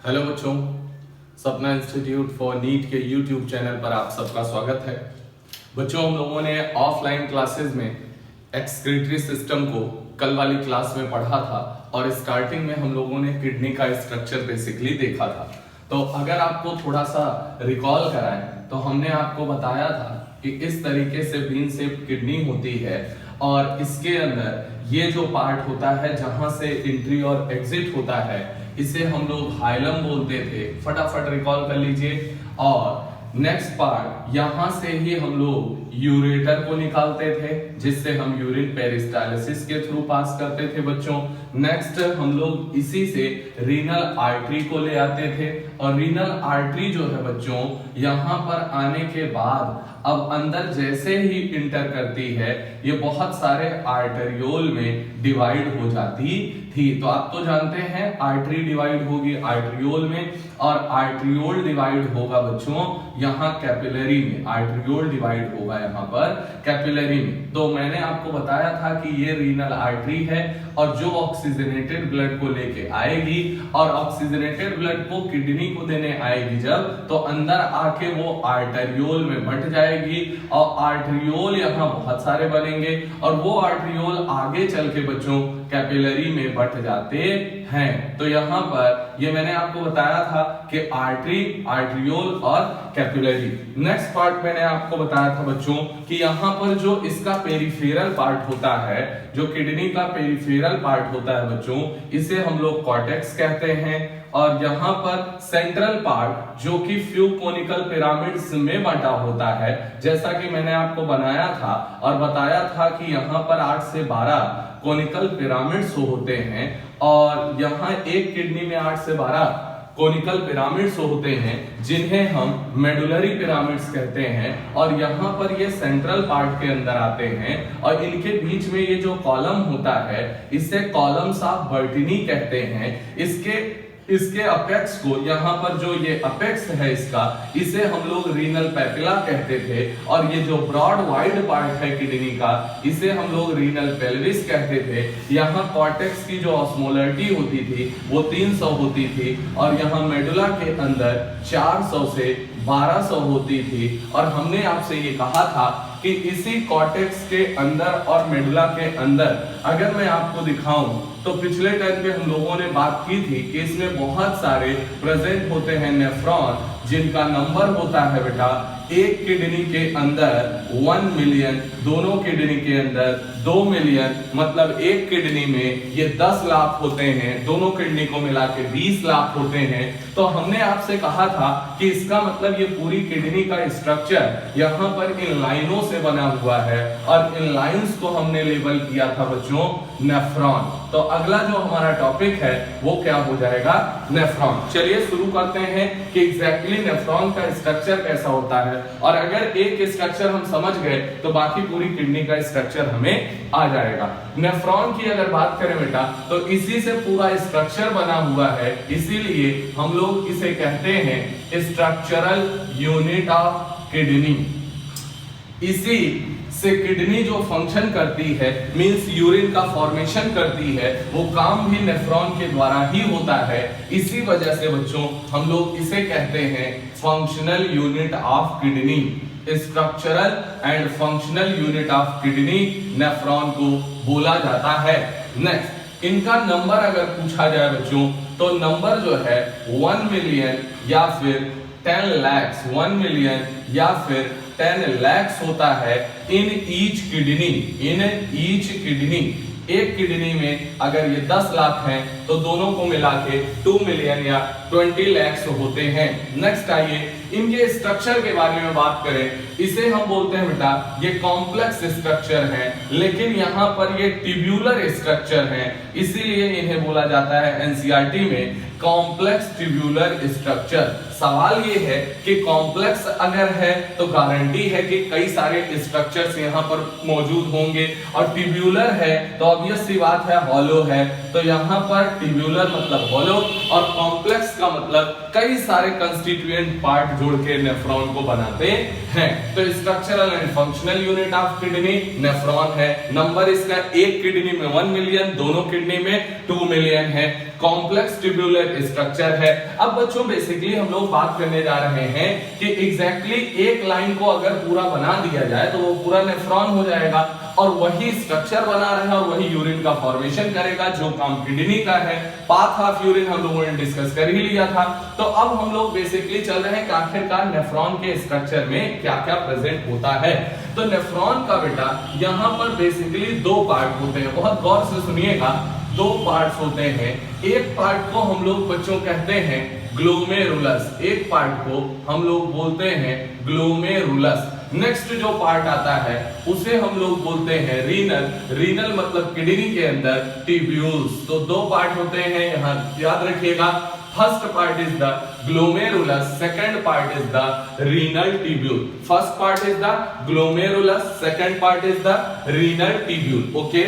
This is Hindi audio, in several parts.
हेलो बच्चों, सपना इंस्टीट्यूट फॉर नीट के यूट्यूब चैनल पर आप सबका स्वागत है। बच्चों, हम लोगों ने ऑफलाइन क्लासेस में एक्सक्रीटरी सिस्टम को कल वाली क्लास में पढ़ा था और स्टार्टिंग में हम लोगों ने किडनी का स्ट्रक्चर बेसिकली देखा था। तो अगर आपको थोड़ा सा रिकॉल कराएं तो हमने आपको बताया था कि इस तरीके से बीन शेप किडनी होती है और इसके अंदर ये जो पार्ट होता है जहां से एंट्री और एग्जिट होता है इसे हम लोग हाइलम बोलते थे। फटाफट रिकॉल कर लीजिए। और नेक्स्ट पार्ट, यहां से ही हम लोग यूरेटर को निकालते थे जिससे हम यूरिन पेरिस्टालिसिस के थ्रू पास करते थे बच्चों। नेक्स्ट हम लोग इसी से रीनल आर्टरी को ले आते थे और रीनल आर्टरी जो है बच्चों यहां पर आने के बाद अब अंदर जैसे ही इंटर करती है ये बहुत सारे आर्टरियोल में डिवाइड हो जाती थी। तो आप तो जानते हैं आर्टरी डिवाइड होगी आर्टरियोल में और आर्टरियोल डिवाइड होगा बच्चों यहाँ कैपिलरी में। आर्टरियोल डिवाइड होगा यहाँ पर कैपिलरी में। तो मैंने आपको बताया था कि ये रीनल आर्टरी है और जो ऑक्सीजनेटेड ब्लड को लेके आएगी और ऑक्सीजनेटेड ब्लड को किडनी को देने आएगी जब, तो अंदर आके वो आर्टरियोल में बट जाएगी और आर्टरियोल यहाँ बहुत सारे बनेंगे और वो आर्टरियोल आगे चल के बच्चों कैपिलरी में बट जाते हैं। तो यहाँ पर ये मैंने आपको बताया था कि आर्टरी, आर्टरियोल और कैपिलरी। नेक्स्ट पार्ट मैंने आपको बताया था बच्चों कि यहाँ पर जो इसका पेरिफेरल पार्ट होता है, जो किडनी का पेरिफेरल पार्ट होता है बच्चों, इसे हम लोग कॉर्टेक्स कहते हैं। और यहाँ पर सेंट्रल पार्ट जो कि फ्यू कोनिकल पिरामिड्स में बंटा होता है, जैसा कि मैंने आपको बनाया था और बताया था कि यहाँ पर 8 से 12 कोनिकल पिरामिड्स होते हैं और यहाँ एक किडनी में 8 से 12 कोनिकल पिरामिड्स होते हैं जिन्हें हम मेडुलरी पिरामिड्स कहते हैं और यहाँ पर ये सेंट्रल पार्ट के अंदर आते हैं और इनके बीच में ये जो कॉलम होता है इसे कॉलम्स ऑफ बर्टिनी कहते हैं। इसके अपेक्स को, यहाँ पर जो ये अपेक्स है इसका, इसे हम लोग रीनल पैपिला कहते थे और ये जो ब्रॉड वाइड पार्ट है किडनी का इसे हम लोग रीनल पेल्विस कहते थे। यहाँ कॉर्टेक्स की जो ऑस्मोलरिटी होती थी वो 300 होती थी और यहाँ मेडुला के अंदर 400 से 1200 होती थी। और हमने आपसे ये कहा था कि इसी कॉर्टेक्स के अंदर और मेडुला के अंदर अगर मैं आपको दिखाऊं तो पिछले टाइम पे हम लोगों ने बात की थी कि इसमें बहुत सारे प्रेजेंट होते हैं नेफ्रॉन जिनका नंबर होता है बेटा एक किडनी के अंदर 1 मिलियन, दोनों किडनी के अंदर 2 मिलियन, मतलब एक किडनी में ये 10 लाख होते हैं, दोनों किडनी को मिला के 20 लाख होते हैं। तो हमने आपसे कहा था कि इसका मतलब ये पूरी किडनी का स्ट्रक्चर यहाँ पर इन लाइनों से बना हुआ है और इन लाइंस को हमने लेबल किया था बच्चों नेफ्रॉन। तो अगला जो हमारा टॉपिक है वो क्या हो जाएगा, नेफ्रॉन। चलिए शुरू करते हैं कि एग्जैक्टली नेफ्रॉन का स्ट्रक्चर कैसा होता है और अगर एक स्ट्रक्चर हम समझ गए तो बाकी पूरी किडनी का स्ट्रक्चर हमें आ जाएगा। नेफ्रॉन की अगर बात करें बेटा तो इसी से पूरा स्ट्रक्चर बना हुआ है, इसीलिए हम लोग इसे कहते हैं स्ट्रक्चरल यूनिट ऑफ किडनी। इसी से किडनी जो फंक्शन करती है, मींस यूरिन का फॉर्मेशन करती है, वो काम भी नेफ्रॉन के द्वारा ही होता है। इसी वजह से बच्चों हम लोग इसे कहते हैं functional unit of kidney. Structural and functional unit of kidney nephron को बोला जाता है। नेक्स्ट, इनका नंबर अगर पूछा जाए बच्चों तो नंबर जो है 1 मिलियन या फिर 10 लाख, 1 मिलियन या फिर 10 lakhs होता है इन ईच किडनी। एक किडनी में अगर ये 10 लाख हैं तो दोनों को मिला के 2 मिलियन या 20 lakhs होते हैं। नेक्स्ट आइए इनके स्ट्रक्चर के बारे में बात करें। इसे हम बोलते हैं बेटा ये कॉम्प्लेक्स स्ट्रक्चर है, लेकिन यहाँ पर ये ट्यूब्यूलर स्ट्रक्चर है, इसीलिए इन्हें बोला जाता है एनसीईआरटी में कॉम्प्लेक्स ट्यूब्यूलर स्ट्रक्चर। सवाल ये है कि कॉम्प्लेक्स अगर है तो गारंटी है कि कई सारे स्ट्रक्चर्स यहाँ पर मौजूद होंगे और ट्यूब्यूलर है तो ऑब्वियस सी बात है हॉलो है, तो यहाँ पर ट्यूब्यूलर मतलब हॉलो और कॉम्प्लेक्स का मतलब कई सारे कंस्टिट्यूएंट पार्ट जोड़ के नेफ्रॉन को बनाते हैं। तो structural and functional unit of kidney nephron है। नंबर इसका एक किडनी में 1 मिलियन, दोनों किडनी में 2 मिलियन है। कॉम्प्लेक्स ट्यूबुलर स्ट्रक्चर है। अब बच्चों बेसिकली हम लोग बात करने जा रहे हैं कि एग्जैक्टली एक लाइन को अगर पूरा बना दिया जाए तो वो पूरा नेफ्रॉन हो जाएगा और वही स्ट्रक्चर बना रहा है और वही यूरिन का फॉर्मेशन करेगा जो काम किडनी का है। पाथ ऑफ यूरिन हम लोगों ने डिस्कस कर ही लिया था। तो अब हम लोग बेसिकली चल रहे हैं कि आखिरकार नेफ्रॉन के स्ट्रक्चर में क्या क्या प्रेजेंट होता है। तो नेफ्रॉन का बेटा यहाँ पर बेसिकली 2 पार्ट होते हैं, बहुत गौर से सुनिएगा। 2 पार्ट्स होते हैं। एक पार्ट को हम लोग बच्चों कहते हैं ग्लोमेरुलस, एक पार्ट को हम लोग बोलते हैं ग्लोमेरुलस। नेक्स्ट जो पार्ट आता है उसे हम लोग बोलते हैं रीनल। रीनल मतलब किडनी के अंदर ट्यूब्यूल्स। तो 2 पार्ट होते हैं, यहाँ याद रखिएगा। First part is the glomerulus, second part is the renal tubule. First part is the glomerulus, second part is the renal tubule. Okay,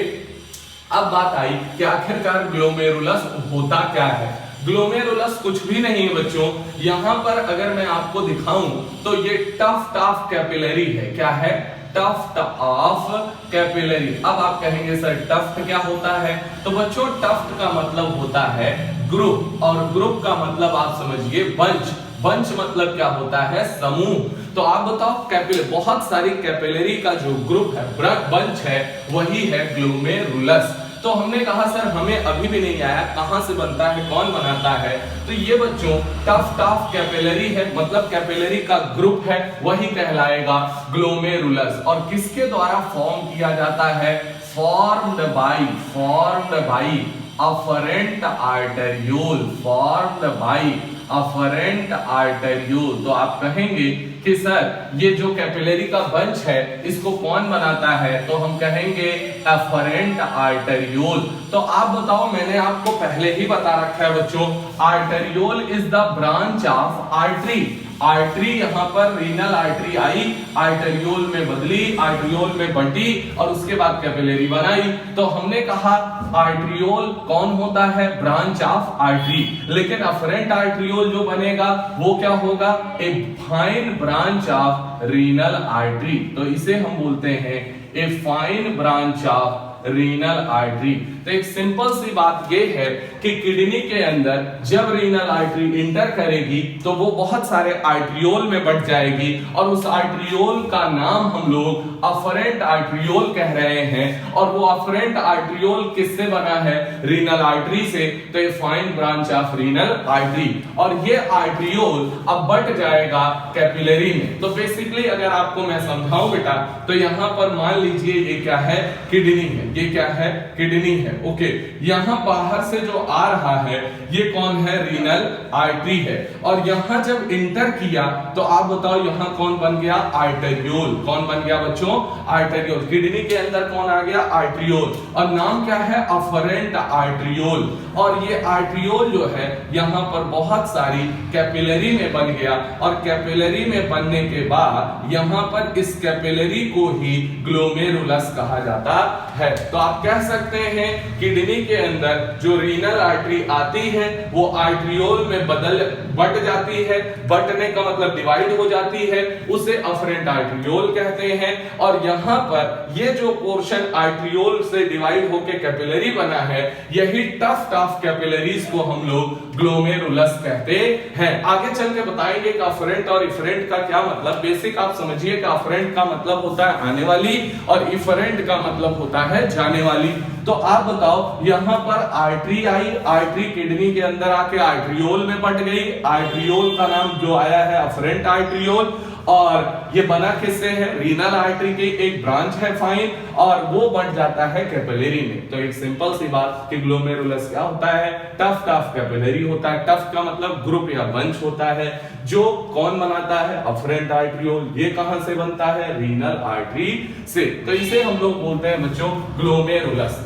अब बात आई कि आखिरकार ग्लोमेरुलस होता क्या है। ग्लोमेरुलस कुछ भी नहीं है बच्चों। यहां पर अगर मैं आपको दिखाऊं तो ये टफ्ट ऑफ कैपिलरी है। क्या है? Tuft of capillary. अब आप कहेंगे सर टफ्ट क्या होता है? तो बच्चों टफ्ट का मतलब होता है ग्रुप, और ग्रुप का मतलब आप समझिए बंच। बंच मतलब क्या होता है? समूह। तो आप बताओ कैपिलरी, बहुत सारी कैपिलरी का जो ग्रुप है, बंच है, वही है ग्लोमेरुलस। तो हमने कहा सर हमें अभी भी नहीं आया कहां से बनता है, कौन बनाता है। तो ये बच्चों टफ्ट ऑफ कैपिलरी है, मतलब कैपिलरी का ग्रुप है, वही कहलाएगा ग्लोमेरुलस। और किसके द्वारा फॉर्म किया जाता है? Formed by afferent arteriole, formed by afferent arteriole. तो आप कहेंगे कि सर ये जो कैपिलरी का बंच है इसको कौन बनाता है? तो हम कहेंगे अफरेंट आर्टेरियोल। तो आप बताओ, मैंने आपको पहले ही बता रखा है बच्चों, arteriole is the branch of artery. Artery यहाँ पर रीनल आर्टरी आई, आर्टेरियोल में बदली, आर्टेरियोल में बंटी और उसके बाद कैपिलरी बनाई। तो हमने कहा आर्टेरियोल कौन होता है? Branch of artery. लेकिन अफरेंट आर्टेरियोल जो बनेगा वो क्या होगा? A fine branch of renal artery. तो इसे हम बोलते हैं a fine branch of renal artery. तो एक सिंपल सी बात ये है कि किडनी के अंदर जब रीनल आर्टरी इंटर करेगी तो वो बहुत सारे आर्टरियोल में बट जाएगी और उस आर्टरियोल का नाम हम लोग अफरेंट आर्टरियोल कह रहे हैं। और वो अफरेंट आर्टरियोल किससे बना है? रीनल आर्टरी से। तो ये fine branch of renal artery, और ये आर्टरियोल अब बट जाएगा कैपिलरी में। तो बेसिकली अगर आपको मैं समझाऊं बेटा, तो यहां पर मान लीजिए ये क्या है? किडनी है। ये क्या है? किडनी है। ओके, यहां बाहर से जो आ रहा है ये कौन है? रीनल आर्टरी है। और यहां जब इंटर किया तो आप बताओ यहां कौन बन गया? आर्टेरियोल। कौन बन गया बच्चों? आर्टेरियोल। किडनी के अंदर कौन आ गया? आर्टेरियोल। और नाम क्या है? Afferent arteriole. और ये आर्टेरियोल जो है यहां पर बहुत सारी कैपिलरी में बन गया, और कैपिलरी में बनने के बाद यहां पर इस कैपिलरी को ही ग्लोमेरुलस कहा जाता है। तो आप कह सकते हैं किडनी के अंदर जो रीनल आर्टरी आती है वो आर्टरियोल में बट जाती है। बटने का मतलब डिवाइड हो जाती है, उसे अफरेंट आर्टरियोल कहते हैं। और यहां पर ये जो पोर्शन आर्टरियोल से डिवाइड होकर कैपिलरी बना है, यही टफ्ट ऑफ कैपिलरीज को हम लोग ग्लोमेरुलस कहते हैं। आगे चल के बताएंगे कि अफरेंट और इफरेंट का क्या मतलब। बेसिक आप समझिए कि अफरेंट का मतलब होता है आने वाली और इफरेंट का मतलब होता है जाने वाली। तो आप बताओ, यहां पर आर्टरी आई, आर्टरी किडनी के अंदर आके आर्टरियोल में बट गई। आर्टरियोल का नाम जो आया है अफरेंट आर्टरियोल, और ये बना किससे है? रीनल आर्टरी की एक ब्रांच है फाइन, और वो बट जाता है कैपिलरी में। तो एक सिंपल सी बात कि ग्लोमेरुलस क्या होता है? टफ्ट ऑफ कैपिलरी होता है। टफ्ट का मतलब ग्रुप या बंच होता है, जो कौन बनाता है? अफरेंट आर्टरियोल। ये कहां से बनता है? रीनल आर्टरी से। तो इसे हम लोग बोलते हैं बच्चों ग्लोमेरुलस।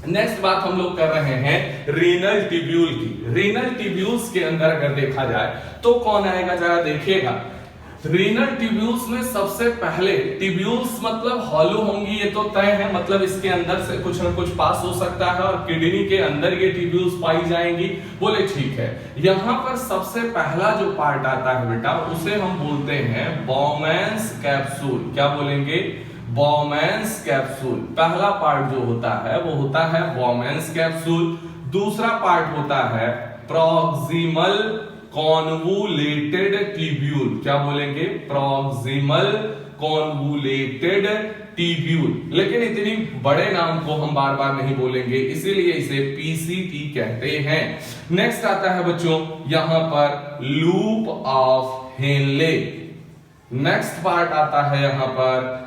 नेक्स्ट बात हम लोग कर रहे हैं रीनल ट्यूब्यूल की। रीनल ट्यूब्यूल्स के अंदर अगर देखा जाए तो कौन आएगा? जरा देखिएगा, रीनल ट्यूब्यूल्स में सबसे पहले, ट्यूब्यूल्स मतलब हॉलो होंगी ये तो तय है, मतलब इसके अंदर से कुछ न कुछ पास हो सकता है और किडनी के अंदर ये ट्यूब्यूल्स पाई जाएंगी। बोले ठीक है, यहां पर सबसे पहला जो पार्ट आता है बेटा उसे हम बोलते हैं बॉमेंस कैप्सूल। क्या बोलेंगे? Bowman's capsule. पहला पार्ट जो होता है वो होता है बॉमेंस कैप्सूल। दूसरा पार्ट होता है प्रॉक्सिमल कॉन्वुलेटेड ट्यूब्यूल। क्या बोलेंगे? Proximal convoluted tubule. लेकिन इतनी बड़े नाम को हम बार बार नहीं बोलेंगे, इसीलिए इसे पीसीटी कहते हैं। नेक्स्ट आता है बच्चों यहां पर loop of Henle. Next part आता है यहां पर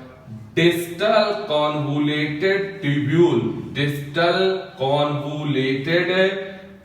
distal convoluted tubule. Distal convoluted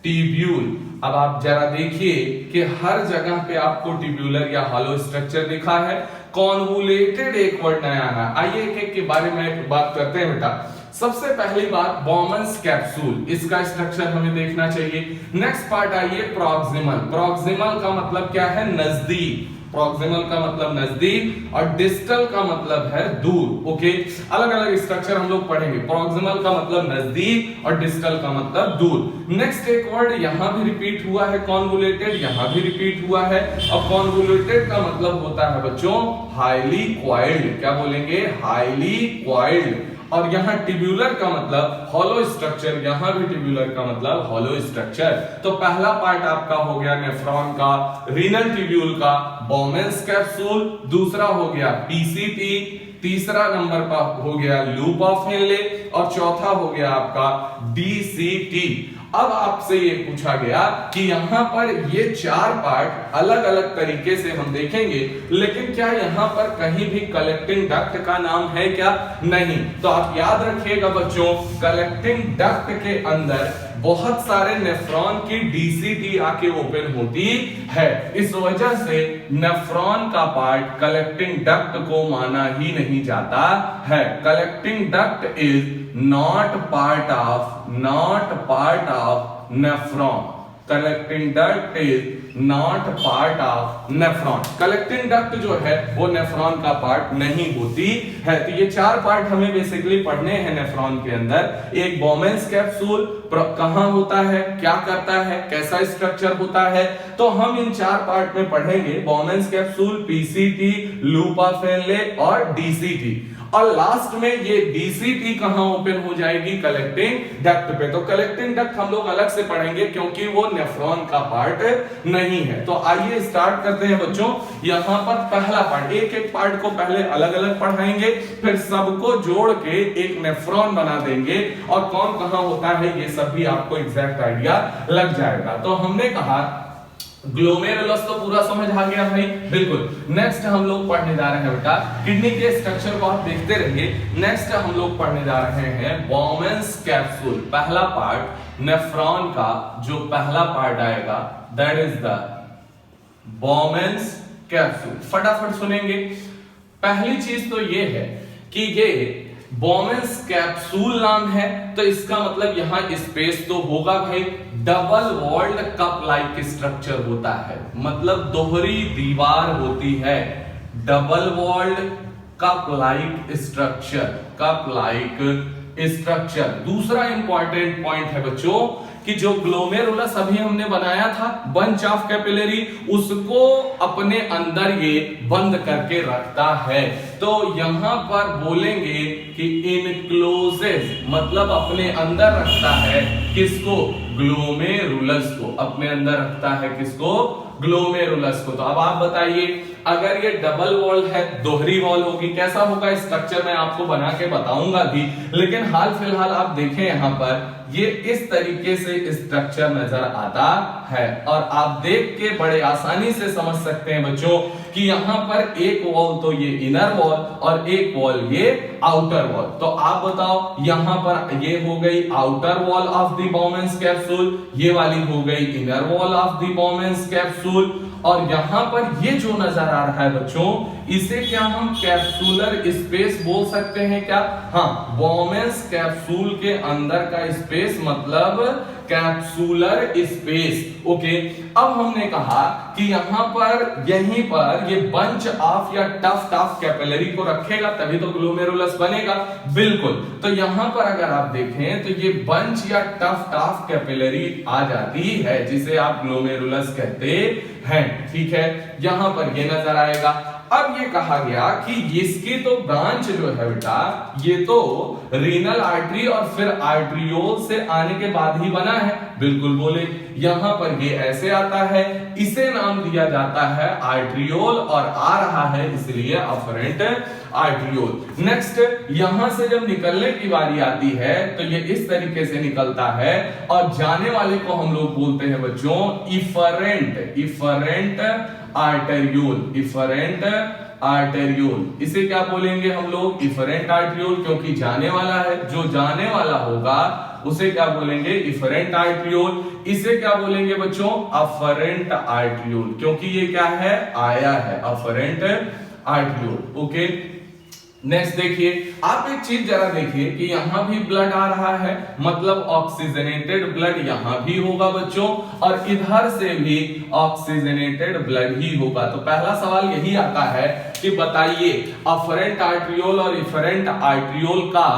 tubule. अब आप जरा देखिए कि हर जगह पे आपको ट्यूब्यूलर या हॉलो स्ट्रक्चर दिखा है, कॉन्वुलेटेड एक वर्ड नया है। आइए एक एक के बारे में बात करते हैं बेटा। सबसे पहली बात बॉमेंस कैप्सूल, इसका स्ट्रक्चर हमें देखना चाहिए। नेक्स्ट पार्ट आइए प्रॉक्सिमल। प्रॉक्सिमल का मतलब क्या है? नजदीक। प्रॉक्सिमल का मतलब नजदीक और डिस्टल का मतलब है दूर। ओके, अलग अलग स्ट्रक्चर हम लोग पढ़ेंगे। प्रॉक्सिमल का मतलब नजदीक और डिस्टल का मतलब दूर। नेक्स्ट एक वर्ड यहां भी रिपीट हुआ है कॉन्वुलेटेड, यहां भी रिपीट हुआ है। और कॉन्वुलेटेड का मतलब होता है बच्चों हाईली क्वाइल्ड। क्या बोलेंगे? Highly coiled. और यहां ट्यूब्यूलर का मतलब हॉलो स्ट्रक्चर, यहां भी ट्यूब्यूलर का मतलब हॉलो स्ट्रक्चर। तो पहला पार्ट आपका हो गया नेफ्रॉन का, रीनल ट्यूब्यूल का बॉमेंस कैप्सूल। दूसरा हो गया पीसीटी, तीसरा नंबर पर हो गया लूप ऑफ हेनले और चौथा हो गया आपका डीसीटी। अब आपसे ये पूछा गया कि यहां पर ये चार पार्ट अलग अलग तरीके से हम देखेंगे, लेकिन क्या यहां पर कहीं भी कलेक्टिंग डक्ट का नाम है क्या? नहीं। तो आप याद रखिएगा बच्चों, कलेक्टिंग डक्ट के अंदर बहुत सारे नेफ्रॉन की डीसीटी आके ओपन होती है। इस वजह से नेफ्रॉन का पार्ट कलेक्टिंग डक्ट को माना ही नहीं जाता है। Collecting duct is not part of nephron. Collecting duct is not part of nephron. Collecting duct जो है वो नेफ्रॉन का पार्ट नहीं होती है। तो ये चार पार्ट हमें बेसिकली पढ़ने हैं नेफ्रॉन के अंदर। एक बॉमेंस कैप्सूल कहां होता है, क्या करता है, कैसा स्ट्रक्चर होता है, तो हम इन चार पार्ट में पढ़ेंगे। Bowman's capsule, PCT, loop of Henle और डीसीटी। और लास्ट में ये डीसीटी कहां ओपन हो जाएगी? कलेक्टिंग डक्ट पे। तो कलेक्टिंग डक्ट हम लोग अलग से पढ़ेंगे क्योंकि वो नेफ्रॉन का पार्ट नहीं है। तो आइए स्टार्ट करते हैं बच्चों। यहां पर पहला पार्ट, एक एक पार्ट को पहले अलग अलग पढ़ाएंगे, फिर सबको जोड़ के एक नेफ्रॉन बना देंगे और कौन कहां होता है ये सब भी आपको एग्जैक्ट आइडिया लग जाएगा। तो हमने कहा ग्लोमेरुलस तो पूरा समझ आ गया भाई, बिल्कुल। नेक्स्ट हम लोग पढ़ने जा रहे हैं बेटा, किडनी के स्ट्रक्चर को आप देखते रहिए। नेक्स्ट हम लोग पढ़ने जा रहे हैं बॉमेंस कैप्सूल। पहला पार्ट नेफ्रॉन का जो पहला पार्ट आएगा that is the Bowman's capsule. फटाफट सुनेंगे। पहली चीज तो ये है कि ये बॉमेंस कैप्सूल नाम है, तो इसका मतलब यहां स्पेस तो होगा भाई। Double walled cup like structure होता है, मतलब दोहरी दीवार होती है। Double walled cup like structure, cup like structure. दूसरा इंपॉर्टेंट पॉइंट है बच्चों कि जो ग्लोमेरुलस अभी हमने बनाया था, बंच ऑफ कैपिलरी, उसको अपने अंदर ये बंद करके रखता है। तो यहां पर बोलेंगे कि इनक्लोजेस, मतलब अपने अंदर रखता है किसको? ग्लोमेरुलस को अपने अंदर रखता है। किसको? ग्लोमेरुलस को। तो अब आप बताइए, अगर ये डबल वॉल है, दोहरी वॉल होगी, कैसा होगा स्ट्रक्चर? मैं आपको बना के बताऊंगा भी, लेकिन हाल फिलहाल आप देखें यहां पर ये इस तरीके से स्ट्रक्चर नजर आता है। और आप देख के बड़े आसानी से समझ सकते हैं बच्चों कि यहां पर एक वॉल तो ये इनर वॉल और एक वॉल ये आउटर वॉल। तो आप बताओ, यहां पर ये हो गई outer wall of the Bowman's capsule, ये वाली हो गई inner wall of the Bowman's capsule. और यहां पर ये जो नजर आ रहा है बच्चों, इसे क्या हम कैप्सूलर स्पेस बोल सकते हैं क्या? हाँ, बॉमेंस कैप्सूल के अंदर का स्पेस मतलब कैप्सूलर स्पेस। ओके, अब हमने कहा कि यहां पर यहीं पर ये बंच ऑफ या टफ्ट ऑफ कैपिलरी को रखेगा तभी तो ग्लोमेरुलस बनेगा। बिल्कुल, तो यहां पर अगर आप देखें तो ये बंच या टफ्ट ऑफ कैपिलरी आ जाती है जिसे आप ग्लोमेरुलस कहते हैं। ठीक है, यहां पर ये नजर आएगा। अब ये कहा गया कि इसकी तो ब्रांच जो है बेटा ये तो रीनल आर्टरी और फिर आर्टरियोल से आने के बाद ही बना है। बिल्कुल बोले, यहां पर ये ऐसे आता है, इसे नाम दिया जाता है आर्टरियोल और आ रहा है इसलिए अफरेंट आर्टरियोल। नेक्स्ट, यहां से जब निकलने की बारी आती है तो ये इस तरीके से निकलता है और जाने वाले को हम लोग बोलते हैं बच्चों इफरेंट आर्टेरियोल। इफरेंट आर्टेरियोल, इसे क्या बोलेंगे हम लोग? इफरेंट आर्टेरियोल, क्योंकि जाने वाला है, जो जाने वाला होगा उसे क्या बोलेंगे? Efferent arteriole. इसे क्या बोलेंगे बच्चों? अफरेंट आर्टेरियोल, क्योंकि ये क्या है? आया है, अफरेंट आर्टेरियोल। ओके, नेक्स्ट देखिए, आप एक चीज जरा देखिए कि यहां भी ब्लड आ रहा है, मतलब ऑक्सीजनेटेड ब्लड यहां भी होगा बच्चों, और इधर से भी ऑक्सीजनेटेड ब्लड ही होगा। तो पहला सवाल यही आता है कि बताइए अफरेंट आर्टरियोल और इफरेंट आर्टरियोल का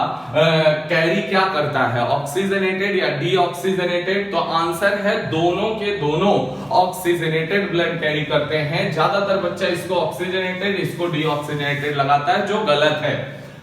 कैरी क्या करता है, ऑक्सीजनेटेड या डीऑक्सीजनेटेड? तो आंसर है दोनों के दोनों ऑक्सीजनेटेड ब्लड कैरी करते हैं। ज्यादातर बच्चा इसको ऑक्सीजनेटेड, इसको डीऑक्सीजनेटेड लगाता है, जो गलत है।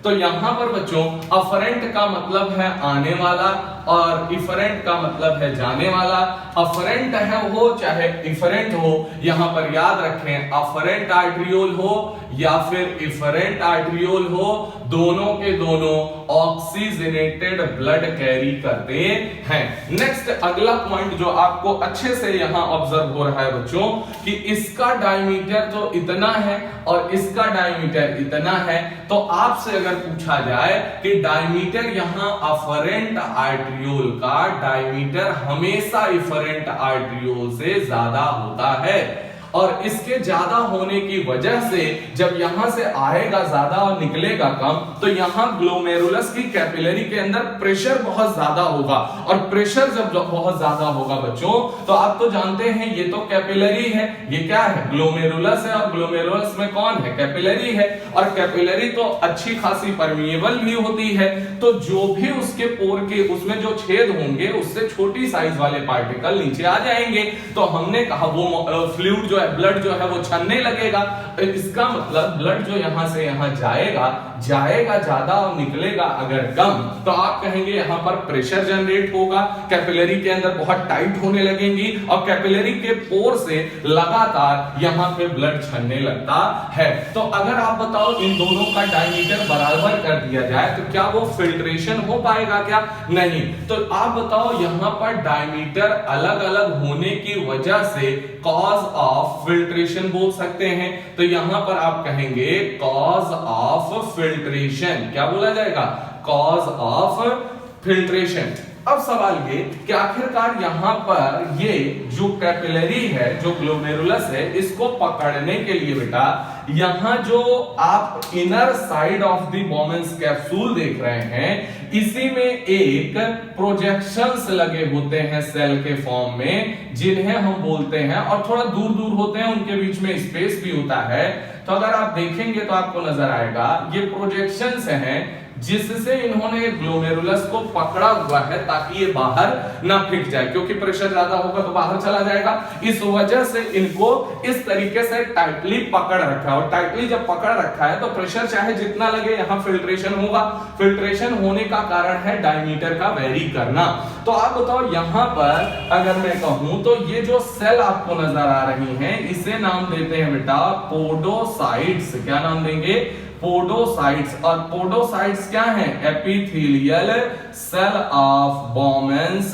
तो यहां पर बच्चों अफरेंट का मतलब है आने वाला और इफरेंट का मतलब है जाने वाला। अफरेंट है वो चाहे इफरेंट हो, यहां पर याद रखें अफरेंट आर्टरियोल हो या फिर इफरेंट आर्टरियोल हो, दोनों के दोनों ऑक्सीजनेटेड ब्लड कैरी करते हैं। नेक्स्ट, अगला पॉइंट जो आपको अच्छे से यहां ऑब्जर्व हो रहा है बच्चों कि इसका डायमीटर तो इतना है और इसका डायमीटर इतना है। तो आपसे अगर पूछा जाए कि डायमीटर यहां अफरेंट आर्टरियोल का डायमीटर हमेशा इफरेंट आर्टरियोल से ज्यादा होता है, और इसके ज्यादा होने की वजह से जब यहां से आएगा ज्यादा और निकलेगा कम, तो यहां ग्लोमेरुलस की कैपिलरी के अंदर प्रेशर बहुत ज्यादा होगा, और प्रेशर जब बहुत ज्यादा होगा बच्चों तो आप तो जानते हैं ये तो कैपिलरी है, ये क्या है? ग्लोमेरुलस है, और ग्लोमेरुलस में कौन है? कैपिलरी है, और कैपिलरी तो अच्छी खासी परमिएबल भी होती है, तो जो भी उसके पोर के उसमें जो छेद होंगे उससे छोटी साइज वाले पार्टिकल नीचे आ जाएंगे। तो हमने कहा वो फ्लूइड जो है, ब्लड जो है वो छनने लगेगा। इसका मतलब ब्लड जो यहां से यहां जाएगा ज्यादा और निकलेगा अगर कम, तो आप कहेंगे यहां पर प्रेशर जनरेट होगा, कैपिलरी के अंदर बहुत टाइट होने लगेंगी और कैपिलरी के पोर से लगातार यहां पे ब्लड छनने लगता है। तो अगर आप बताओ इन दोनों का डायमीटर बराबर कर दिया जाए तो क्या वो फिल्ट्रेशन हो पाएगा क्या? नहीं। तो आप बताओ यहां पर डायमीटर अलग अलग होने की वजह से कॉज ऑफ फिल्ट्रेशन बोल सकते हैं। तो यहां पर आप कहेंगे कॉज ऑफ फिल्ट्रेशन। क्या बोला जाएगा? Cause of filtration. अब सवाल ये कि आखिरकार यहां पर ये जो कैपिलरी है, जो ग्लोमेरुलस है, इसको पकड़ने के लिए बेटा यहां जो आप inner side of the Bowman's capsule देख रहे हैं, इसी में एक प्रोजेक्शंस लगे होते हैं सेल के फॉर्म में, जिन्हें हम बोलते हैं, और थोड़ा दूर दूर होते हैं, उनके बीच में स्पेस भी होता है। तो अगर आप देखेंगे तो आपको नजर आएगा ये प्रोजेक्शंस हैं जिससे इन्होंने ग्लोमेरुलस को पकड़ा हुआ है ताकि ये बाहर ना फेंक जाए, क्योंकि प्रेशर ज्यादा होगा तो बाहर चला जाएगा। इस वजह से इनको इस तरीके से टाइटली पकड़ रखा है, और टाइटली जब पकड़ रखा है तो प्रेशर चाहे जितना लगे यहां फिल्ट्रेशन होगा। फिल्ट्रेशन होने का कारण है डायमीटर का वेरी करना। तो आप बताओ यहां पर अगर मैं कहूं तो ये जो सेल आपको नजर आ रही हैं इसे नाम देते हैं बेटा पोडोसाइट्स। क्या नाम देंगे? पोडोसाइट्स। और पोडोसाइट्स क्या है? Epithelial cell of Bowman's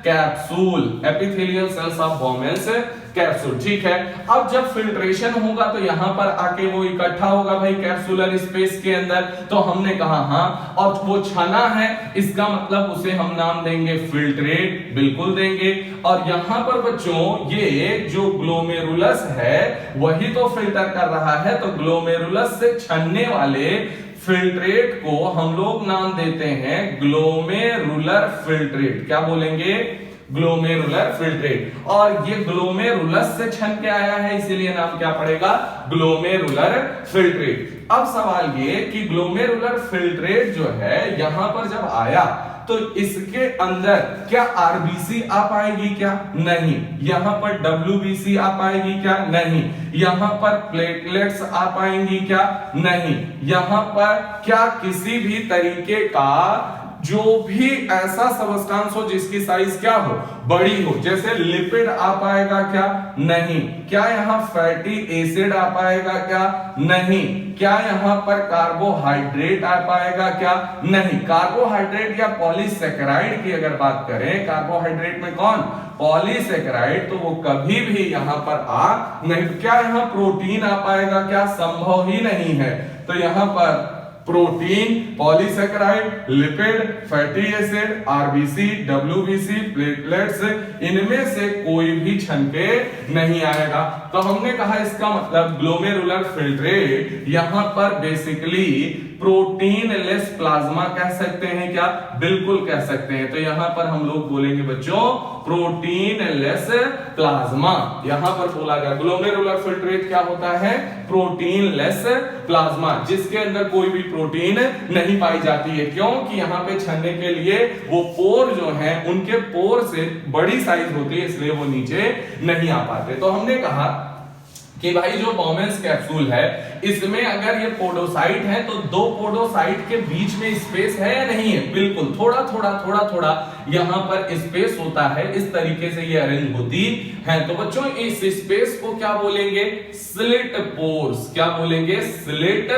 capsule. Epithelial cells of Bowman's capsule. ठीक है, अब जब फिल्ट्रेशन होगा तो यहां पर आके वो इकट्ठा होगा भाई कैप्सुलर स्पेस के अंदर। तो हमने कहा हाँ, और वो छना है, इसका मतलब उसे हम नाम देंगे फिल्ट्रेट। बिल्कुल देंगे। और यहां पर बच्चों ये जो ग्लोमेरुलस है वही तो फिल्टर कर रहा है, तो ग्लोमेरुलस से छनने वाले फिल्ट्रेट को हम लोग नाम देते हैं ग्लोमेरुलर फिल्ट्रेट। क्या बोलेंगे? Glomerular filtrate. और ये ग्लोमेरुलस से छन के आया है, इसीलिए नाम क्या पड़ेगा, ग्लोमेरुलर फिल्ट्रेट। अब सवाल ये कि ग्लोमेरुलर फिल्ट्रेट जो है यहां पर जब आया तो इसके अंदर क्या आरबीसी आ पाएगी क्या, नहीं। यहां पर डब्ल्यूबीसी आ पाएगी क्या, नहीं। यहां पर प्लेटलेट्स आ पाएंगी क्या, नहीं। यहां पर क्या किसी भी तरीके का जो भी ऐसा सबस्टांस हो जिसकी साइज क्या हो, बड़ी हो, जैसे लिपिड आ पाएगा क्या, नहीं। क्या यहां फैटी एसिड आ पाएगा क्या, नहीं। क्या यहां पर कार्बोहाइड्रेट आ पाएगा क्या, नहीं। कार्बोहाइड्रेट या पॉलीसेकेराइड की अगर बात करें, कार्बोहाइड्रेट में कौन, पॉलीसेकेराइड, तो वो कभी भी यहां पर आ नहीं। क्या यहां प्रोटीन आ पाएगा क्या, संभव ही नहीं है। तो यहां पर protein, polysaccharide, lipid, fatty acid, RBC, WBC, platelets, इनमें से कोई भी छन के नहीं आएगा। तो हमने कहा इसका मतलब ग्लोमेरुलर फिल्ट्रेट यहां पर बेसिकली प्रोटीन लेस प्लाज्मा कह सकते हैं क्या, बिल्कुल कह सकते हैं। तो यहां पर हम लोग बोलेंगे बच्चों प्रोटीन लेस प्लाज्मा। यहां पर बोला गया ग्लोमेरुलर फिल्ट्रेट क्या होता है, प्रोटीन लेस प्लाज्मा, जिसके अंदर कोई भी प्रोटीन नहीं पाई जाती है। क्योंकि यहां पे छनने के लिए वो पोर जो है उनके पोर से बड़ी साइज होती है, इसलिए वो नीचे नहीं आ पाते। तो हमने कहा कि भाई जो बॉमेंस कैप्सूल है इसमें अगर ये पोडोसाइट है तो दो पोडोसाइट के बीच में स्पेस है या नहीं है, बिल्कुल थोड़ा थोड़ा यहां पर स्पेस होता है। इस तरीके से ये अरेंज होती है। तो बच्चों इस स्पेस को क्या बोलेंगे, स्लिट पोर्स। क्या बोलेंगे, स्लिट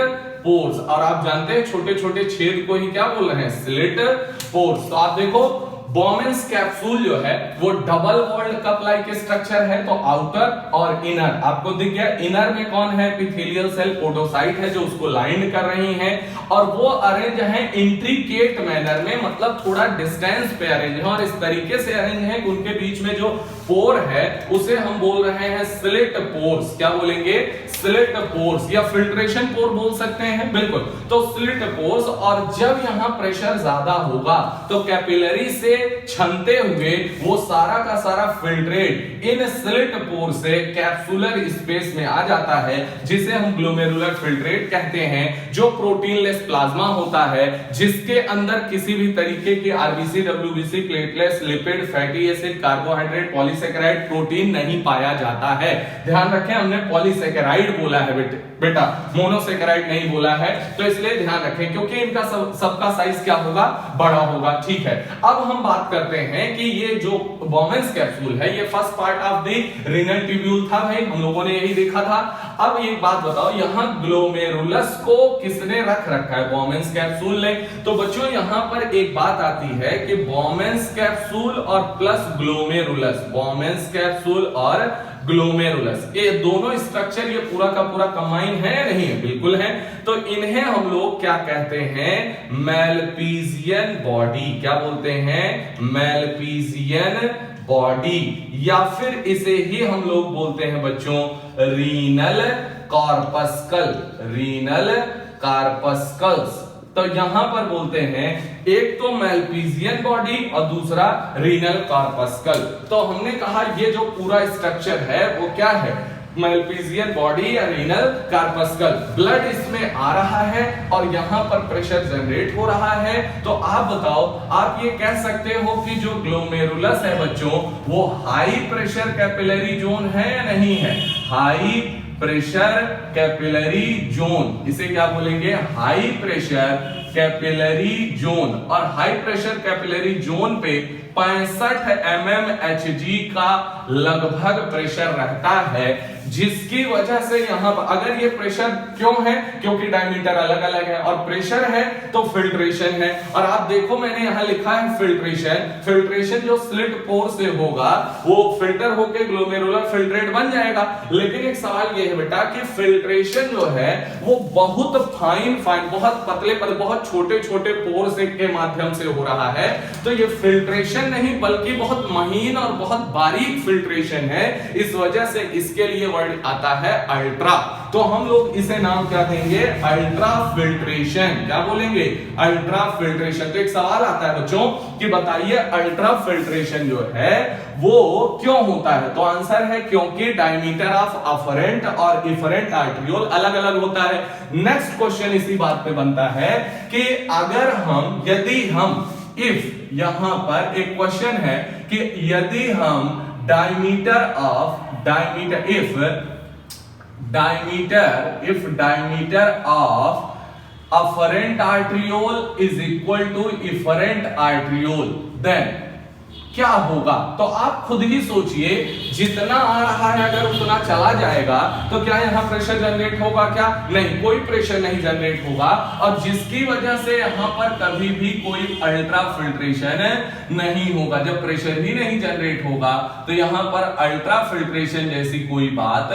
पोर्स। और आप जानते हैं छोटे छोटे छेद को ही क्या बोल रहे हैं, स्लिट पोर्स। तो आप देखो बॉमेंस कैप्सूल जो है वो double walled cup like structure है। तो आउटर और इनर आपको दिख गया। इनर में कौन है, एपिथेलियल सेल, पोडोसाइट है जो उसको लाइन कर रही है। और वो अरेंज है इंट्रिकेट मैनर में, मतलब थोड़ा डिस्टेंस पे अरेंज है और इस तरीके से अरेंज है कि उनके बीच में जो पोर है उसे हम बोल रहे हैं स्लिट पोर्स। क्या बोलेंगे, स्लिट पोर्स, या फिल्ट्रेशन पोर बोल सकते हैं, बिल्कुल। तो स्लिट पोर्स। और जब यहां प्रेशर ज्यादा होगा तो कैपिलरी से छनते हुए वो सारा का सारा फिल्ट्रेट इन स्लिट पोर से कैप्सुलर स्पेस में आ जाता है, जिसे हम ग्लोमेरुलर फिल्ट्रेट कहते हैं, जो प्रोटीन लेस प्लाज्मा होता है, जिसके अंदर किसी भी तरीके की RBC, WBC, platelets, lipid, fatty acid, carbohydrate, polysaccharide, protein नहीं पाया जाता है। ध्यान रखें हमने पॉलीसेकेराइड बोला है बेटा, मोनोसेकेराइड नहीं बोला है। तो इसलिए ध्यान रखें क्योंकि इनका सबका साइज क्या होगा, बड़ा होगा। ठीक है, अब हम बात करते हैं कि ये जो बॉमेंस कैप्सूल है ये first part of the renal tubule था। भाई हम लोगों ने यही देखा था। अब एक बात बताओ, यहां ग्लोमेरुलस को किसने रख रखा है, बॉमेंस कैप्सूल ने। तो बच्चों यहां पर एक बात आती है कि बॉमेंस कैप्सूल और प्लस ग्लोमेरुलस, बॉमेंस कैप्सूल और ग्लोमेरुलस, ये दोनों स्ट्रक्चर ये पूरा का पूरा कंबाइन है या नहीं है, बिल्कुल है। तो इन्हें हम लोग क्या कहते हैं, मैलपीजियन बॉडी। क्या बोलते हैं, मैलपीजियन बॉडी, या फिर इसे ही हम लोग बोलते हैं बच्चों रीनल कॉर्पस्कल, रीनल कॉर्पस्कल्स। तो यहां पर बोलते हैं एक तो मैलपीजियन बॉडी और दूसरा रीनल कॉर्पस्कल। तो हमने कहा ये जो पूरा स्ट्रक्चर है वो क्या है, मैलपीजियन बॉडी या रीनल कॉर्पस्कल। ब्लड इसमें आ रहा है और यहां पर प्रेशर जनरेट हो रहा है। तो आप बताओ, आप ये कह सकते हो कि जो ग्लोमेरुलस है बच्चों वो हाई प्रेशर कैपिलरी जोन है या नहीं है, हाई प्रेशर कैपिलरी जोन, इसे क्या बोलेंगे, हाई प्रेशर कैपिलरी जोन। और हाई प्रेशर कैपिलरी जोन पे 65 mmHg का लगभग प्रेशर रहता है, जिसकी वजह से यहां पर अगर ये प्रेशर क्यों है, क्योंकि डायमीटर अलग अलग है और प्रेशर है तो फिल्ट्रेशन है। और आप देखो मैंने यहां लिखा है फिल्ट्रेशन, फिल्ट्रेशन जो स्लिट पोर से होगा वो फिल्टर होके ग्लोमेरुलर फिल्ट्रेट बन जाएगा। लेकिन एक सवाल ये है बेटा कि फिल्ट्रेशन जो है वो बहुत फाइन बहुत पतले पर बहुत छोटे छोटे पोर से के माध्यम से हो रहा है। तो ये फिल्ट्रेशन फिल्ट्रेशन नहीं बल्कि बहुत महीन और बहुत बारीक फिल्ट्रेशन है, इस वजह से इसके लिए वर्ड आता है अल्ट्रा। तो हम लोग इसे नाम क्या देंगे, अल्ट्रा फिल्ट्रेशन। क्या बोलेंगे, अल्ट्रा फिल्ट्रेशन। तो एक सवाल आता है बच्चों कि बताइए अल्ट्रा फिल्ट्रेशन जो है वो क्यों होता है। तो आंसर है क्योंकि डायमीटर ऑफ अफरेंट और इफरेंट आर्टरियोल अलग अलग होता है। नेक्स्ट क्वेश्चन इसी बात पे बनता है कि अगर हम यदि हम इफ यहां पर एक क्वेश्चन है कि यदि हम diameter of afferent arteriole is equal to efferent arteriole, then क्या होगा। तो आप खुद ही सोचिए, जितना आ रहा है अगर उतना चला जाएगा तो क्या यहां प्रेशर जनरेट होगा, क्या नहीं, कोई प्रेशर नहीं जनरेट होगा, और जिसकी वजह से यहां पर कभी भी कोई अल्ट्रा फिल्ट्रेशन नहीं होगा। जब प्रेशर ही नहीं जनरेट होगा तो यहां पर अल्ट्रा फिल्ट्रेशन जैसी कोई बात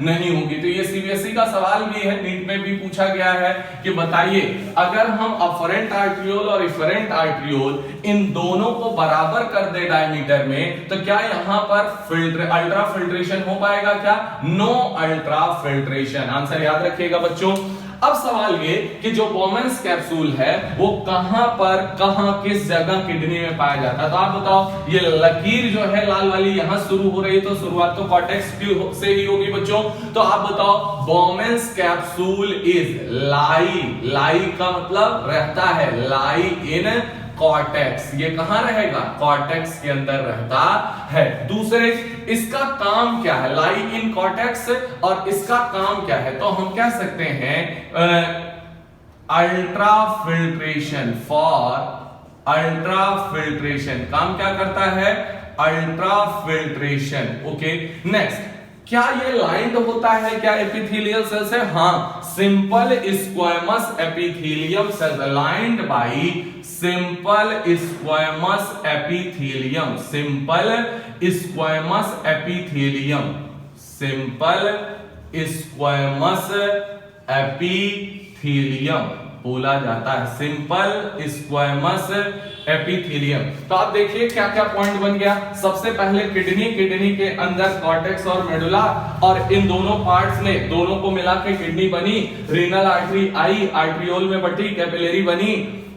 नहीं होगी। तो ये सीबीएसई का सवाल भी है, नीट में भी पूछा गया है कि बताइए अगर हम अफरेंट आर्टरियोल और इफरेंट आर्टरियोल इन दोनों को बराबर कर दे डायमीटर में तो क्या यहां पर अल्ट्रा फिल्ट्रेशन हो पाएगा, क्या, नो अल्ट्रा फिल्ट्रेशन। आंसर याद रखिएगा बच्चों। अब सवाल ये कि जो बोमेंस कैप्सूल है वो कहां किस जगह किडनी में पाया जाता है। तो आप बताओ, ये लकीर जो है लाल वाली यहां शुरू हो रही है तो शुरुआत तो कॉर्टेक्स से ही होगी बच्चों। तो आप बताओ, बोमेंस कैप्सूल इज लाई का मतलब रहता है, लाई इन कॉर्टेक्स। ये कहां रहेगा, कॉर्टेक्स के अंदर रहता है। दूसरे, इसका काम क्या है, लाई इन कॉर्टेक्स, और इसका काम क्या है। तो हम कह सकते हैं ultra filtration, for ultra filtration. काम क्या करता है, अल्ट्रा फिल्ट्रेशन। ओके, नेक्स्ट, क्या ये लाइंड होता है, क्या एपिथेलियल सेल्स है, हाँ, simple squamous epithelium cells, lined by simple squamous epithelium, simple squamous epithelium, simple squamous epithelium बोला जाता है, सिंपल स्क्वैमस एपिथेलियम। तो आप देखिए क्या क्या पॉइंट बन गया। सबसे पहले किडनी के अंदर कॉर्टेक्स और मेडुला, और इन दोनों पार्ट्स ने दोनों को मिला के किडनी बनी, रीनल आर्टरी आई, आर्टरियोल में बटी, कैपिलरी बनी,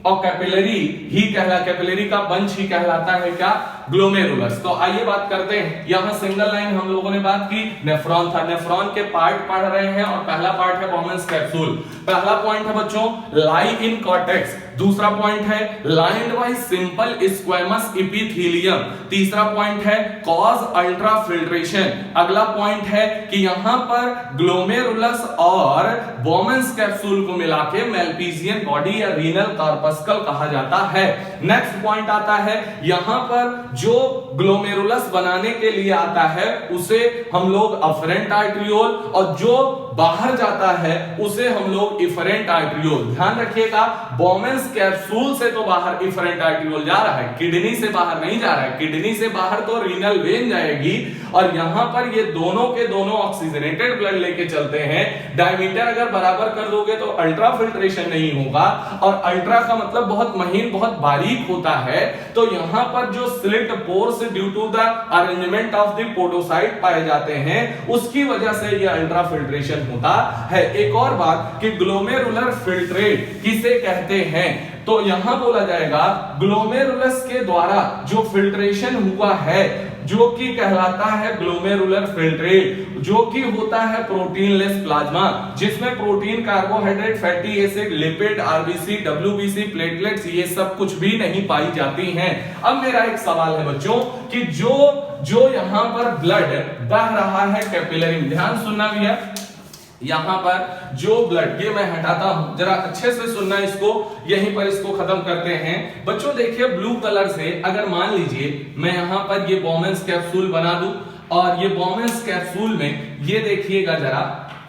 और कैपिलरी का बंच ही कहलाता है क्या, ग्लोमेरुलस। तो आइए बात करते हैं, यहां सिंगल लाइन हम लोगों ने बात की, नेफ्रॉन था, नेफ्रॉन के पार्ट पढ़ रहे हैं और पहला पार्ट है बोमेंस कैप्सूल। पहला पॉइंट है बच्चों लाई इन कॉर्टेक्स, दूसरा पॉइंट है lined by simple squamous epithelium, तीसरा पॉइंट है कॉज अल्ट्रा फिल्ट्रेशन, अगला पॉइंट है कि यहां पर ग्लोमेरुलस और बोमेंस कैप्सूल को मिला के मेल्पिजियन बॉडी या रीनल कॉर्पस्कल कहा जाता है। नेक्स्ट पॉइंट आता है, यहां पर जो ग्लोमेरुलस बनाने के लिए आता है उसे हम लोग अफरेंट आर्टरियोल, और जो बाहर जाता है उसे हम लोग इफरेंट आर्टरियोल। ध्यान रखिएगा, बोमेंस कैप्सूल से तो बाहर इफरेंट आर्टरियोल जा रहा है, किडनी से बाहर नहीं जा रहा है। किडनी से बाहर तो रीनल वेन जाएगी, और यहां पर ये दोनों के दोनों ऑक्सीजनेटेड ब्लड लेके चलते हैं। डायमीटर अगर बराबर कर दोगे तो अल्ट्रा फिल्ट्रेशन नहीं होगा, और अल्ट्रा का मतलब बहुत महीन, बहुत बारीक होता है। तो यहां पर जो slit pores due to the arrangement of the podocyte पाए जाते हैं, उसकी वजह से ये अल्ट्रा फिल्ट्रेशन होता है। एक और बात कि ग्लोमेरुलर फिल्ट्रेट किसे कहते हैं, तो यहां बोला जाएगा ग्लोमेरुलस के द्वारा जो फिल्ट्रेशन हुआ है जो कि कहलाता है ग्लोमेरुलर फिल्ट्रेट, जो कि होता है प्रोटीनलेस प्लाज्मा, जिसमें protein, carbohydrate, fatty acid, lipid, RBC, WBC, platelets ये सब कुछ भी नहीं पाई जाती हैं। अब मेरा एक सवाल है बच्चों कि जो यहां पर ब्लड बह रहा है कैपिलरी में, ध्यान सुनना भैया, यहां पर जो ब्लड, ये मैं हटाता हूं, जरा अच्छे से सुनना इसको, यहीं पर इसको खत्म करते हैं बच्चों। देखिए ब्लू कलर से अगर मान लीजिए मैं यहां पर ये बोमेंस कैप्सूल बना दूं, और ये बोमेंस कैप्सूल में ये देखिएगा जरा,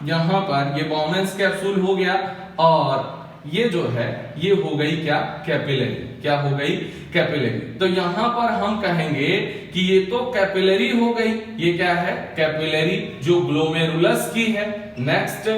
यहां पर ये बोमेंस कैप्सूल हो गया, और ये जो है ये हो गई क्या, कैपिलरी। क्या हो गई? कैपिलरी। तो यहां पर हम कहेंगे कि ये तो कैपिलरी हो गई, ये क्या है? कैपिलरी, जो ग्लोमेरुलस की है। नेक्स्ट,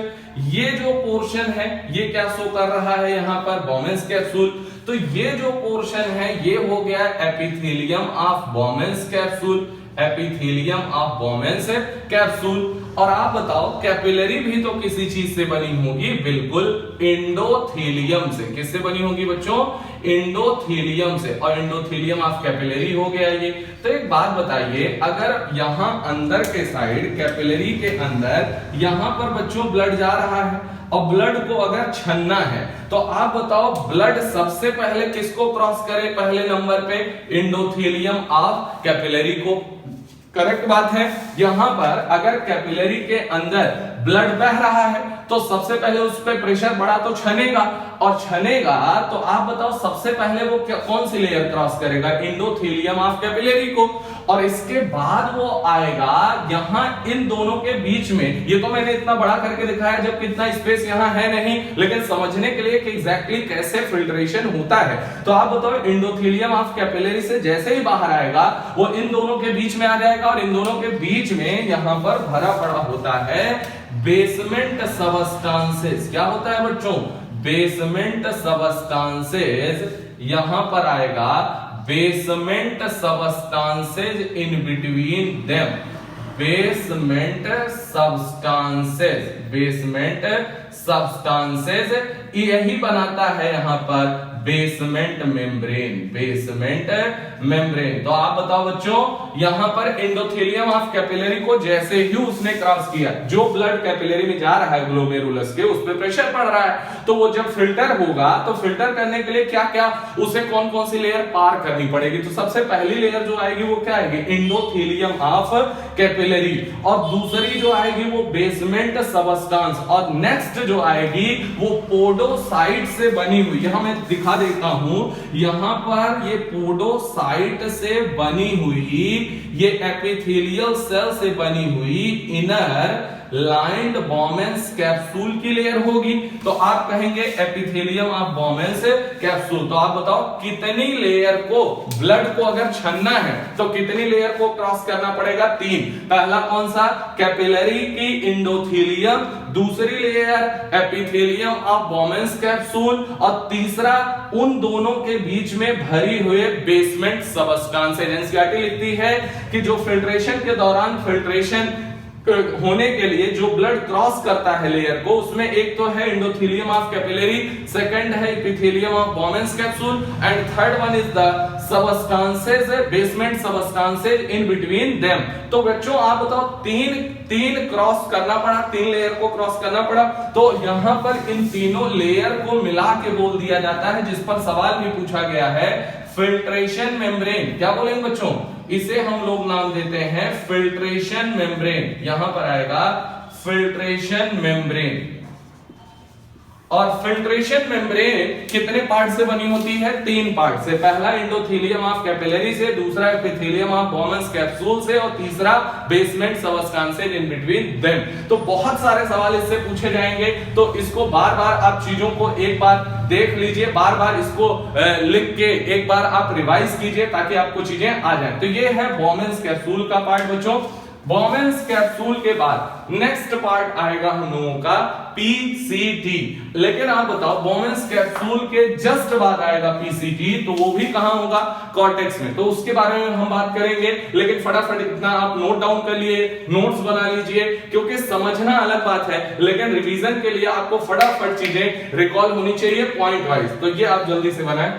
ये जो पोर्शन है ये क्या शो कर रहा है यहां पर? Bowman's capsule. तो ये जो पोर्शन है ये हो गया epithelium of Bowman's capsule, epithelium of Bowman's capsule. और आप बताओ कैपिलरी भी तो किसी चीज से बनी होगी? बिल्कुल, एंडोथेलियम से। किससे बनी होगी बच्चों? एंडोथेलियम से। और एंडोथेलियम ऑफ कैपिलरी हो गया ये। तो एक बात बताइए, अगर यहां अंदर के साइड कैपिलरी के अंदर यहां पर बच्चों ब्लड जा रहा है और ब्लड को अगर छन्ना है तो आप बताओ ब्लड सबसे पहले किसको क्रॉस करे? पहले नंबर पे एंडोथेलियम ऑफ कैपिलरी को। करेक्ट बात है। यहां पर अगर कैपिलरी के अंदर ब्लड बह रहा है तो सबसे पहले उस पर प्रेशर बढ़ा तो छनेगा, और छनेगा तो आप बताओ सबसे पहले वो कौन सी लेयर क्रॉस करेगा? एंडोथेलियम ऑफ कैपिलरी को। और इसके बाद वो आएगा यहां इन दोनों के बीच में। ये तो मैंने इतना बड़ा करके दिखाया जबकि इतना स्पेस यहां है नहीं, लेकिन समझने के लिए कि एग्जैक्टली कैसे फिल्ट्रेशन होता है। तो आप बताओ एंडोथेलियम ऑफ कैपिलरी से जैसे ही बाहर आएगा वो इन दोनों के बीच में आ जाएगा, और इन दोनों के बीच में यहां पर भरा पड़ा होता है बेसमेंट सबस्टांसेस। क्या होता है बच्चों? Basement substances. यहां पर आएगा basement substances in between them, basement substances, basement substances. यही बनाता है यहां पर बेसमेंट मेम्ब्रेन, बेसमेंट मेम्ब्रेन। तो आप बताओ बच्चों, यहां पर एंडोथेलियम ऑफ कैपिलरी को जैसे ही उसने क्रॉस किया, जो ब्लड कैपिलरी में जा रहा है ग्लोमेरुलस के, उस पर प्रेशर पड़ रहा है, तो वो जब फिल्टर होगा तो फिल्टर करने के लिए क्या क्या उसे कौन कौन सी लेयर पार करनी पड़ेगी? तो सबसे पहली लेयर जो आएगी वो क्या आएगी? Endothelium of capillary. और दूसरी जो आएगी वो बेसमेंट सबस्टांस, और नेक्स्ट जो आएगी वो पोडोसाइट से बनी हुई। यहां मैं दिखा देता हूं, यहां पर ये पोडोसाइट से बनी हुई, ये एपिथेलियल सेल से बनी हुई इनर लाइंड बोमेन्स कैप्सूल की लेयर होगी। तो आप कहेंगे एपिथेलियम ऑफ बोमेन्स कैप्सूल। तो आप बताओ कितनी लेयर को, ब्लड को अगर छन्ना है तो कितनी लेयर को क्रॉस करना पड़ेगा? 3। पहला कौन सा? कैपिलरी की एंडोथेलियम, दूसरी layer epithelium of Bowman's capsule, और तीसरा उन दोनों के बीच में भरी हुए बेसमेंट सबस्टांसेस। एनसीईआरटी लिखती है कि जो फिल्ट्रेशन के दौरान फिल्ट्रेशन होने के लिए जो ब्लड क्रॉस करता है लेयर को, उसमें एक तो है एंडोथेलियम ऑफ कैपिलरी, सेकंड है epithelium of Bowman's capsule, and third one is the substances, basement substances in between them. तो बच्चों आप बताओ तीन क्रॉस करना पड़ा, 3 लेयर को क्रॉस करना पड़ा। तो यहां पर इन तीनों लेयर को मिला के बोल दिया जाता है, जिस पर सवाल भी पूछा गया है, फिल्ट्रेशन मेम्ब्रेन। क्या बोलेंगे बच्चों? इसे हम लोग नाम देते हैं फिल्ट्रेशन मेम्ब्रेन। यहां पर आएगा फिल्ट्रेशन मेम्ब्रेन। और फिल्ट्रेशन मेम्ब्रेन कितने पार्ट से बनी होती है? 3 पार्ट से। पहला एंडोथेलियम ऑफ कैपिलरी से, दूसरा एपिथेलियम ऑफ बोमेन्स कैप्सूल से, और तीसरा basement substances in between them. तो बहुत सारे सवाल इससे पूछे जाएंगे, तो इसको बार बार आप चीजों को एक बार देख लीजिए, बार बार इसको लिख के एक बार आप रिवाइज कीजिए ताकि आपको चीजें आ जाए। तो ये है बोमेन्स कैप्सूल का पार्ट बच्चों। बोमेन्स कैप्सूल के बाद नेक्स्ट पार्ट आएगा हम लोगों का पीसीटी। लेकिन आप बताओ बोमेन्स कैप्सूल के जस्ट बाद आएगा पीसीटी, तो वो भी कहां होगा? कॉर्टेक्स में। तो उसके बारे में हम बात करेंगे, लेकिन फटाफट इतना आप नोट डाउन कर लिए, नोट्स बना लीजिए, क्योंकि समझना अलग बात है लेकिन रिवीजन के लिए आपको फटाफट चीजें रिकॉल होनी चाहिए पॉइंट वाइज। तो ये आप जल्दी से बनाएं।